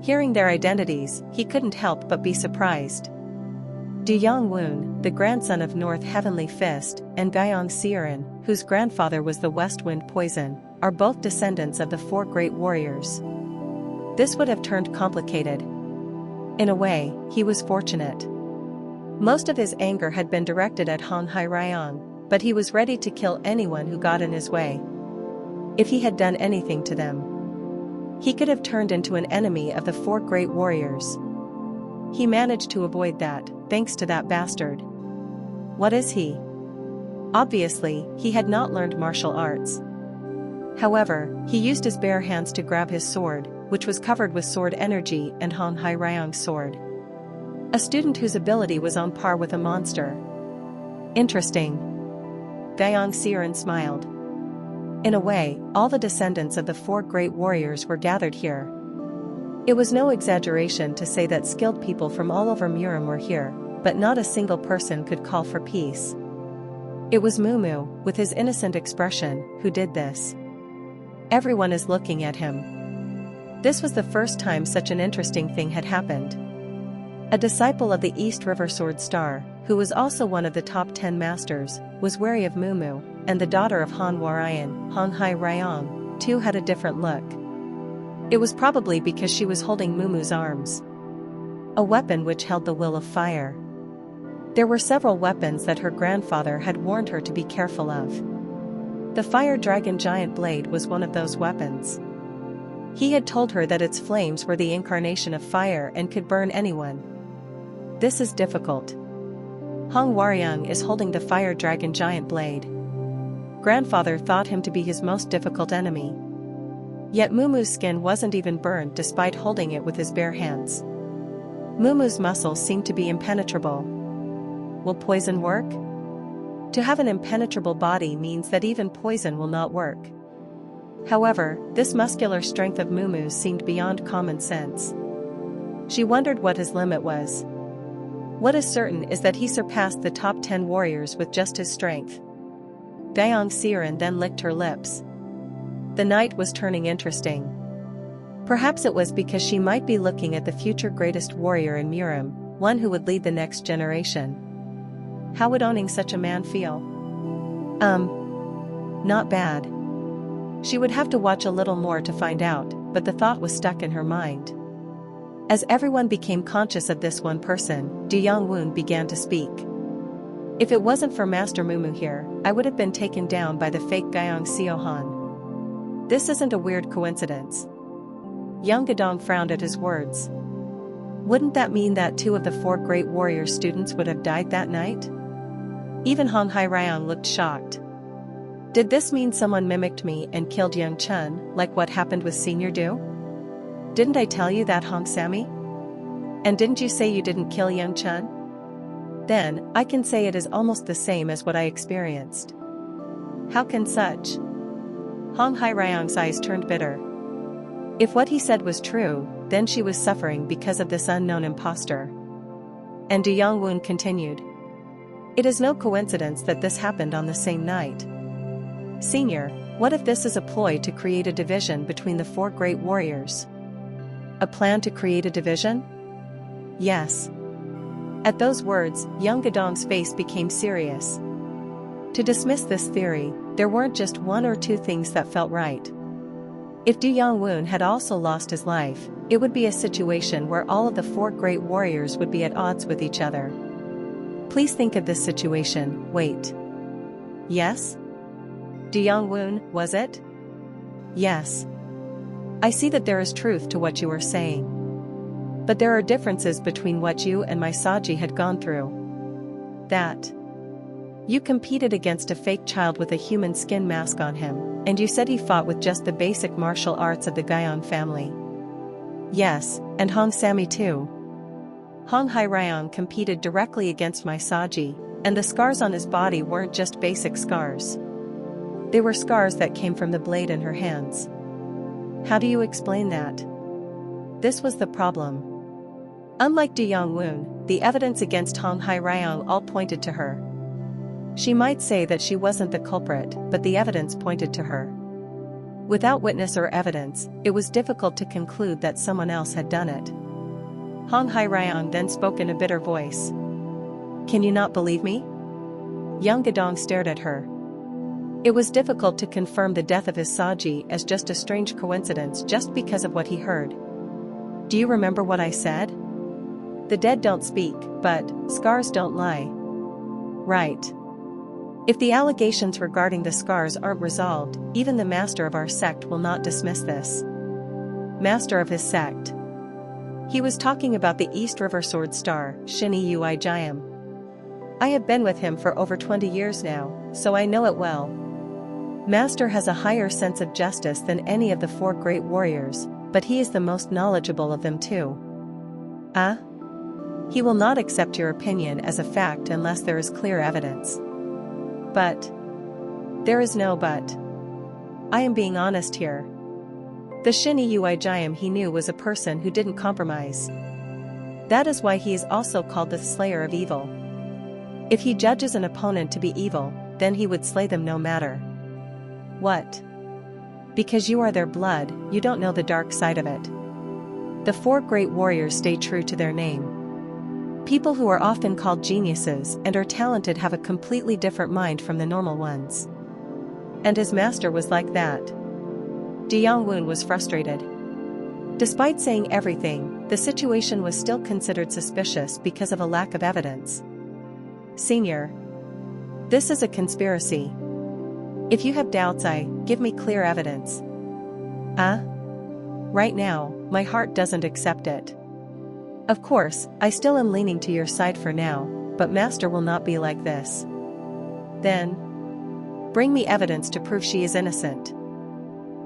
Hearing their identities, he couldn't help but be surprised. Du Yongwun, the grandson of North Heavenly Fist, and Guyong Sierin, whose grandfather was the West Wind Poison, are both descendants of the four great warriors. This would have turned complicated. In a way, he was fortunate. Most of his anger had been directed at Han Hai Ryan, but he was ready to kill anyone who got in his way. If he had done anything to them, he could have turned into an enemy of the four great warriors. He managed to avoid that, thanks to that bastard. What is he? Obviously, he had not learned martial arts. However, he used his bare hands to grab his sword, which was covered with sword energy and Han Hai Ryang's sword. A student whose ability was on par with a monster. Interesting. Guyong Sierin smiled. In a way, all the descendants of the four great warriors were gathered here. It was no exaggeration to say that skilled people from all over Murim were here, but not a single person could call for peace. It was Mumu, with his innocent expression, who did this. Everyone is looking at him. This was the first time such an interesting thing had happened. A disciple of the East River Sword Star, who was also one of the top 10 masters, was wary of Mumu, and the daughter of Han Warayan, Han Hai Ryang, too had a different look. It was probably because she was holding Mumu's arms. A weapon which held the will of fire. There were several weapons that her grandfather had warned her to be careful of. The fire dragon giant blade was one of those weapons. He had told her that its flames were the incarnation of fire and could burn anyone. This is difficult. Hong Waryang is holding the fire dragon giant blade. Grandfather thought him to be his most difficult enemy. Yet Mumu's skin wasn't even burned despite holding it with his bare hands. Mumu's muscles seemed to be impenetrable. Will poison work? To have an impenetrable body means that even poison will not work. However, this muscular strength of Mumu's seemed beyond common sense. She wondered what his limit was. What is certain is that he surpassed the top 10 warriors with just his strength. Guyong Sierin then licked her lips. The night was turning interesting. Perhaps it was because she might be looking at the future greatest warrior in Murim, one who would lead the next generation. How would owning such a man feel? Not bad. She would have to watch a little more to find out, but the thought was stuck in her mind. As everyone became conscious of this one person, Du Yongwun began to speak. If it wasn't for Master Mumu here, I would have been taken down by the fake Guyong Siohan. This isn't a weird coincidence. Young Gadong frowned at his words. Wouldn't that mean that 2 of the 4 great warrior students would have died that night? Even Hong Hai Ryan looked shocked. Did this mean someone mimicked me and killed Young Chun, like what happened with Senior Du? Didn't I tell you that, Hong Sammy? And didn't you say you didn't kill Young Chun? then, I can say it is almost the same as what I experienced. How can such? Hong Hai-ryang's eyes turned bitter. If what he said was true, then she was suffering because of this unknown imposter. And Du Yongwon continued. It is no coincidence that this happened on the same night. Senior, what if this is a ploy to create a division between the four great warriors? A plan to create a division? Yes. At those words, young Gadong's face became serious. To dismiss this theory, there weren't just one or two things that felt right. If Du Yongwon had also lost his life, it would be a situation where all of the four great warriors would be at odds with each other. Please think of this situation. Wait. Yes? Du Yongwon, was it? Yes. I see that there is truth to what you are saying. But there are differences between what you and my Saji had gone through. That. You competed against a fake child with a human skin mask on him, and you said he fought with just the basic martial arts of the Gyeong family. Yes, and Hong Sammy too. Hong Hai-ryang competed directly against my Saji, and the scars on his body weren't just basic scars. They were scars that came from the blade in her hands. How do you explain that? This was the problem. Unlike Du Yongwon, the evidence against Hong Hai-ryang all pointed to her. She might say that she wasn't the culprit, but the evidence pointed to her. Without witness or evidence, it was difficult to conclude that someone else had done it. Hong Hai-ryang then spoke in a bitter voice. Can you not believe me? Young Gadong stared at her. It was difficult to confirm the death of his Saji as just a strange coincidence just because of what he heard. Do you remember what I said? The dead don't speak, but scars don't lie. Right. If the allegations regarding the scars aren't resolved, even the master of our sect will not dismiss this. Master of his sect. He was talking about the East River Sword Star, Shini Ui Jiam. I have been with him for over 20 years now, so I know it well. Master has a higher sense of justice than any of the four great warriors, but he is the most knowledgeable of them too. He will not accept your opinion as a fact unless there is clear evidence. But. There is no but. I am being honest here. The Shini Ui Jiam he knew was a person who didn't compromise. That is why he is also called the Slayer of Evil. If he judges an opponent to be evil, then he would slay them no matter what. Because you are their blood, you don't know the dark side of it. The four great warriors stay true to their name. People who are often called geniuses and are talented have a completely different mind from the normal ones. And his master was like that. Du Yongwon was frustrated. Despite saying everything, the situation was still considered suspicious because of a lack of evidence. Senior. This is a conspiracy. If you have doubts, give me clear evidence. Right now, my heart doesn't accept it. Of course, I still am leaning to your side for now, but Master will not be like this. Then, bring me evidence to prove she is innocent.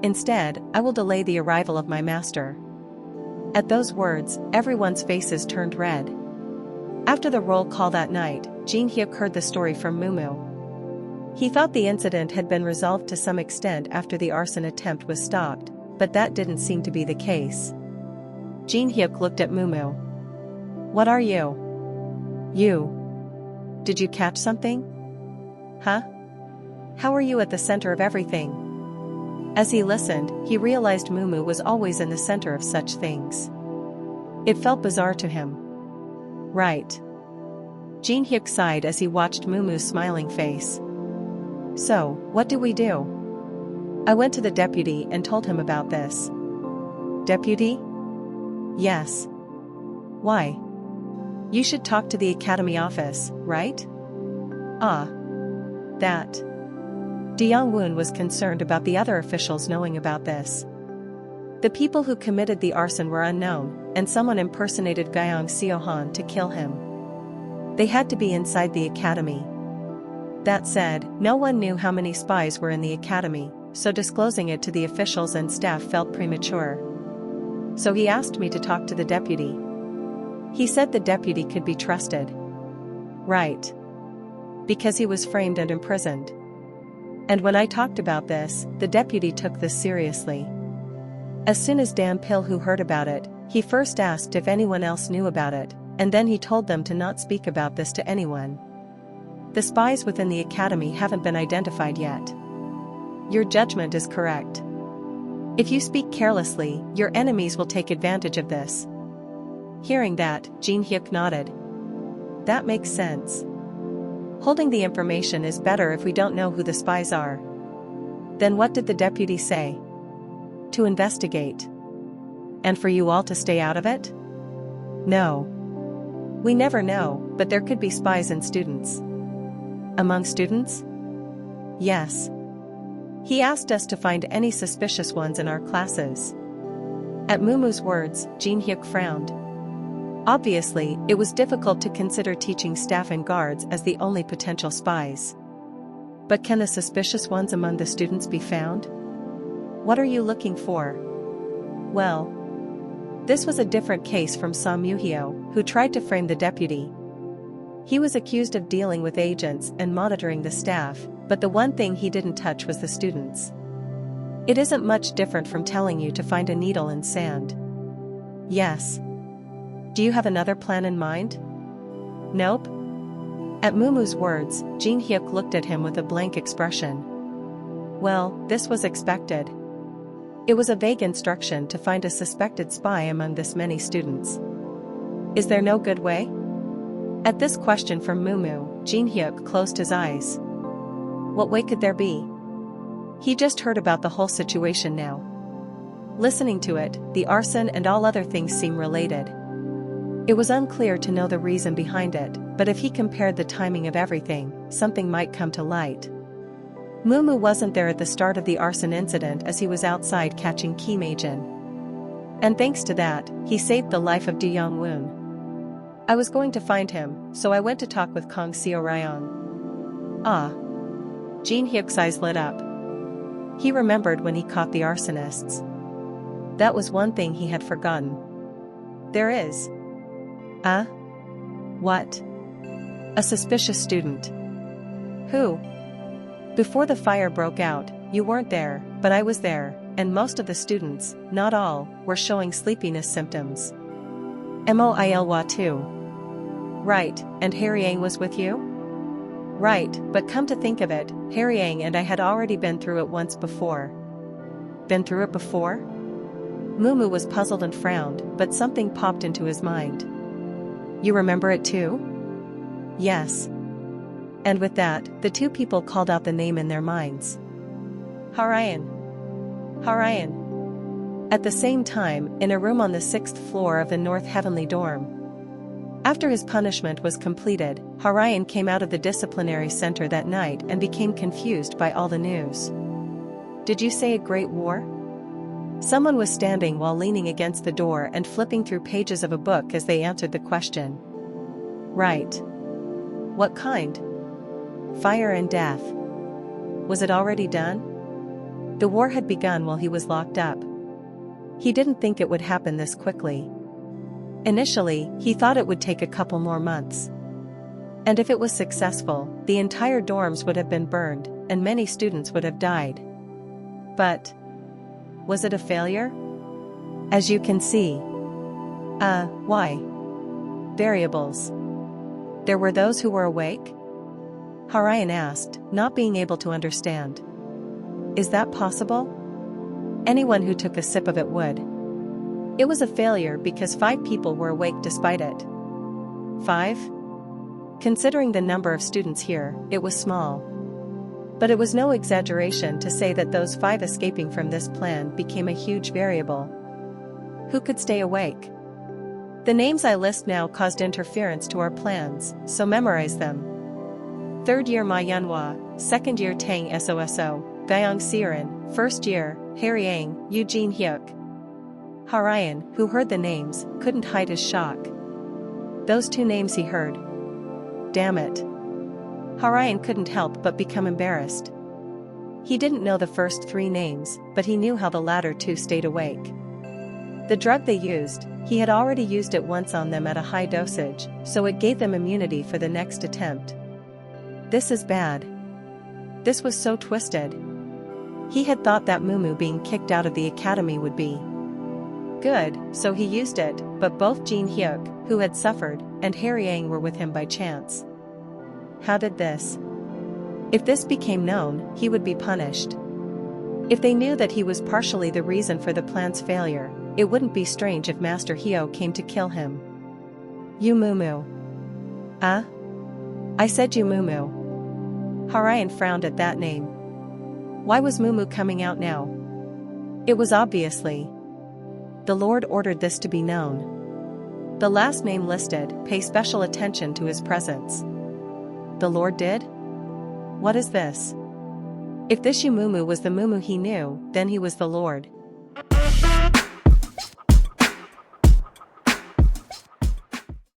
Instead, I will delay the arrival of my master. At those words, everyone's faces turned red. After the roll call that night, Jin Hyuk heard the story from Mumu. He thought the incident had been resolved to some extent after the arson attempt was stopped, but that didn't seem to be the case. Jin Hyuk looked at Mumu. What are you? You. Did you catch something? How are you at the center of everything? As he listened, he realized Mumu was always in the center of such things. It felt bizarre to him. Right. Jin Hyuk sighed as he watched Mumu's smiling face. So, what do we do? I went to the deputy and told him about this. Deputy? Yes. Why? You should talk to the academy office, right? That. Du Yongwon was concerned about the other officials knowing about this. The people who committed the arson were unknown, and someone impersonated Gyeong Seohan to kill him. They had to be inside the academy. That said, no one knew how many spies were in the academy, so disclosing it to the officials and staff felt premature. So he asked me to talk to the deputy. He said the deputy could be trusted. Right. Because he was framed and imprisoned. And when I talked about this, the deputy took this seriously. As soon as Dan Pilhu heard about it, he first asked if anyone else knew about it, and then he told them to not speak about this to anyone. The spies within the academy haven't been identified yet. Your judgment is correct. If you speak carelessly, your enemies will take advantage of this. Hearing that, Jin Hyuk nodded. That makes sense. Holding the information is better if we don't know who the spies are. Then what did the deputy say? To investigate. And for you all to stay out of it? No. We never know, but there could be spies in students. Among students? Yes. He asked us to find any suspicious ones in our classes. At Mumu's words, Jin Hyuk frowned. Obviously, it was difficult to consider teaching staff and guards as the only potential spies. But can the suspicious ones among the students be found? What are you looking for? Well, this was a different case from Sam Muhyo, who tried to frame the deputy. He was accused of dealing with agents and monitoring the staff, but the one thing he didn't touch was the students. It isn't much different from telling you to find a needle in sand. Yes. Do you have another plan in mind? Nope. At Mumu's words, Jin Hyuk looked at him with a blank expression. Well, this was expected. It was a vague instruction to find a suspected spy among this many students. Is there no good way? At this question from Mumu, Jin Hyuk closed his eyes. What way could there be? He just heard about the whole situation now. Listening to it, the arson and all other things seem related. It was unclear to know the reason behind it, but if he compared the timing of everything, something might come to light. Mumu wasn't there at the start of the arson incident as he was outside catching Kim Ae-jin. And thanks to that, he saved the life of Do Young-woon. I was going to find him, so I went to talk with Kang Seo-ryong. Ah. Jin Hyuk's eyes lit up. He remembered when he caught the arsonists. That was one thing he had forgotten. There is. What? A suspicious student. Who? Before the fire broke out, you weren't there, but I was there, and most of the students, not all, were showing sleepiness symptoms. Moilwa too. Right, and Haryang was with you? Right, but come to think of it, Haryang and I had already been through it once before. Been through it before? Mumu was puzzled and frowned, but something popped into his mind. You remember it too? Yes. And with that, the two people called out the name in their minds. Harayan. Harayan. At the same time, in a room on the 6th floor of the North Heavenly Dorm. After his punishment was completed, Harayan came out of the disciplinary center that night and became confused by all the news. Did you say a great war? Someone was standing while leaning against the door and flipping through pages of a book as they answered the question. Right. What kind? Fire and death. Was it already done? The war had begun while he was locked up. He didn't think it would happen this quickly. Initially, he thought it would take a couple more months. And if it was successful, the entire dorms would have been burned, and many students would have died. But was it a failure? As you can see. Why? Variables. There were those who were awake? Harayan asked, not being able to understand. Is that possible? Anyone who took a sip of it would. It was a failure because 5 people were awake despite it. 5? Considering the number of students here, it was small. But it was no exaggeration to say that those 5 escaping from this plan became a huge variable. Who could stay awake? The names I list now caused interference to our plans, so memorize them. 3rd year Ma Yunhua, 2nd year Tang Soso, Gyeong Siren, 1st year, Haryang, Eugene Hyuk. Harayan, who heard the names, couldn't hide his shock. Those 2 names he heard. Damn it. Harayan couldn't help but become embarrassed. He didn't know the first 3 names, but he knew how the latter 2 stayed awake. The drug they used, he had already used it once on them at a high dosage, so it gave them immunity for the next attempt. This is bad. This was so twisted. He had thought that Mumu being kicked out of the academy would be good, so he used it, but both Jin Hyuk, who had suffered, and Haryang were with him by chance. How did this? If this became known, he would be punished. If they knew that he was partially the reason for the plan's failure, it wouldn't be strange if Master Hyo came to kill him. You Mumu. I said you Mumu. Harayan frowned at that name. Why was Mumu coming out now? It was obviously. The Lord ordered this to be known. The last name listed, pay special attention to his presence. The Lord did? What is this? If this Mumu was the Mumu he knew, then he was the Lord.